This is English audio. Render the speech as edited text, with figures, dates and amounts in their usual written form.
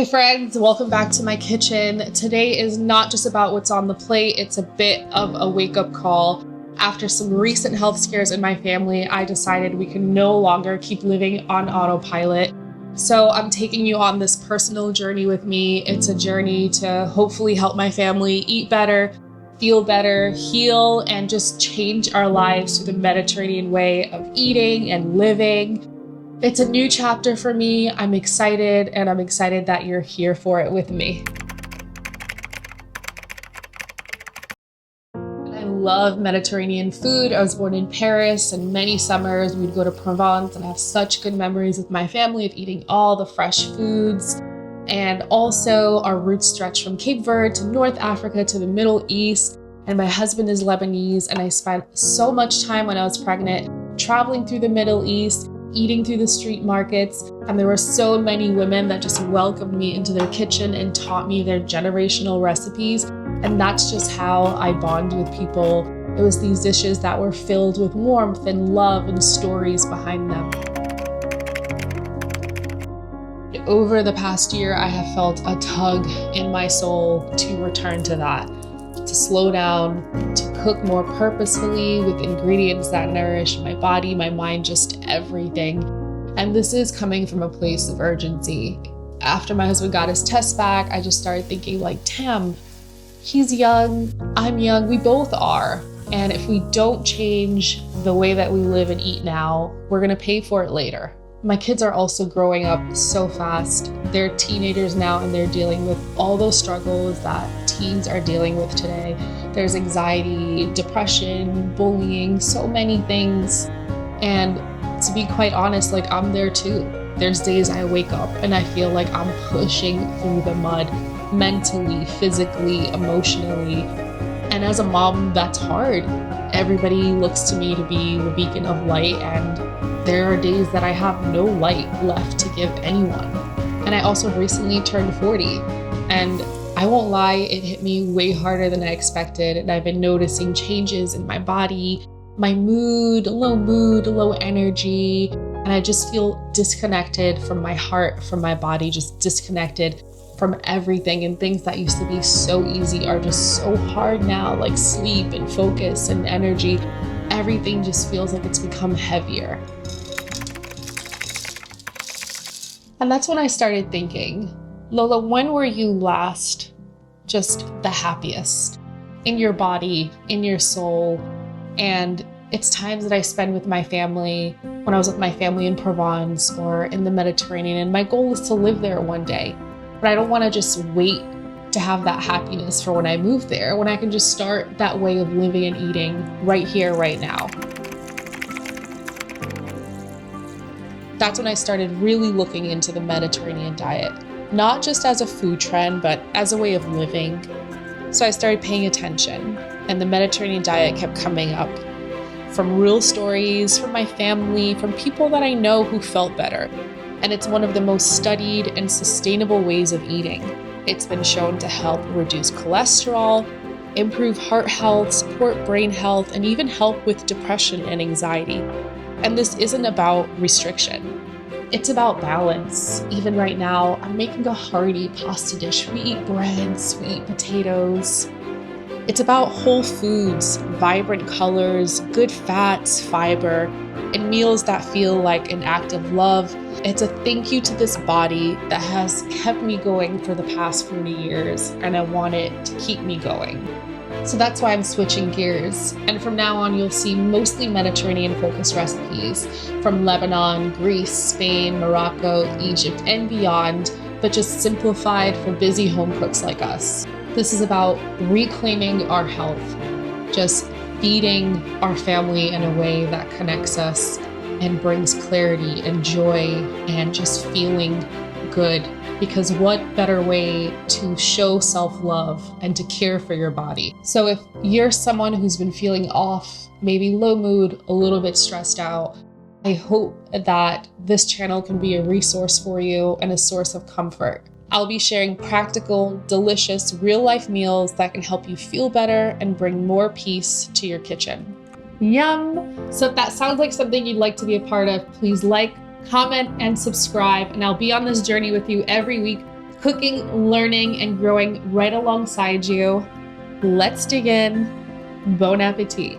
Hi friends, welcome back to my kitchen. Today is not just about what's on the plate, it's a bit of a wake-up call. After some recent health scares in my family, I decided we can no longer keep living on autopilot. So I'm taking you on this personal journey with me. It's a journey to hopefully help my family eat better, feel better, heal, and just change our lives through the Mediterranean way of eating and living. It's a new chapter for me. I'm excited, and I'm excited that you're here for it with me. I love Mediterranean food. I was born in Paris, and many summers we'd go to Provence and have such good memories with my family of eating all the fresh foods. And also our roots stretch from Cape Verde to North Africa to the Middle East. And my husband is Lebanese, and I spent so much time when I was pregnant traveling through the Middle East, eating through the street markets, and there were so many women that just welcomed me into their kitchen and taught me their generational recipes. And that's just how I bond with people. It was these dishes that were filled with warmth and love and stories behind them. Over the past year, I have felt a tug in my soul to return to that, to slow down, to cook more purposefully with ingredients that nourish my body, my mind, just everything. And this is coming from a place of urgency. After my husband got his test back, I just started thinking like, damn, he's young, I'm young, we both are. And if we don't change the way that we live and eat now, we're gonna pay for it later. My kids are also growing up so fast. They're teenagers now, and they're dealing with all those struggles that teens are dealing with today. There's anxiety, depression, bullying, so many things. And to be quite honest, like I'm there too. There's days I wake up and I feel like I'm pushing through the mud, mentally, physically, emotionally. And as a mom, that's hard. Everybody looks to me to be the beacon of light, and there are days that I have no light left to give anyone. And I also recently turned 40, and I won't lie, it hit me way harder than I expected. And I've been noticing changes in my body, my mood, low energy. And I just feel disconnected from my heart, from my body, just disconnected from everything. And things that used to be so easy are just so hard now, like sleep and focus and energy. Everything just feels like it's become heavier. And that's when I started thinking, Lola, when were you last just the happiest in your body, in your soul? And it's times that I spend with my family, when I was with my family in Provence or in the Mediterranean, and my goal is to live there one day. But I don't want to just wait to have that happiness for when I move there, when I can just start that way of living and eating right here, right now. That's when I started really looking into the Mediterranean diet, not just as a food trend, but as a way of living. So I started paying attention, and the Mediterranean diet kept coming up from real stories, from my family, from people that I know who felt better. And it's one of the most studied and sustainable ways of eating. It's been shown to help reduce cholesterol, improve heart health, support brain health, and even help with depression and anxiety. And this isn't about restriction. It's about balance. Even right now, I'm making a hearty pasta dish. We eat breads, we eat potatoes. It's about whole foods, vibrant colors, good fats, fiber, and meals that feel like an act of love. It's a thank you to this body that has kept me going for the past 40 years, and I want it to keep me going. So that's why I'm switching gears. And from now on, you'll see mostly Mediterranean-focused recipes from Lebanon, Greece, Spain, Morocco, Egypt, and beyond, but just simplified for busy home cooks like us. This is about reclaiming our health, just feeding our family in a way that connects us and brings clarity and joy and just feeling good. Because what better way to show self-love and to care for your body? So if you're someone who's been feeling off, maybe low mood, a little bit stressed out, I hope that this channel can be a resource for you and a source of comfort. I'll be sharing practical, delicious, real-life meals that can help you feel better and bring more peace to your kitchen. Yum! So if that sounds like something you'd like to be a part of, please like, comment, and subscribe, and I'll be on this journey with you every week cooking, learning, and growing right alongside you. Let's dig in. Bon appetit.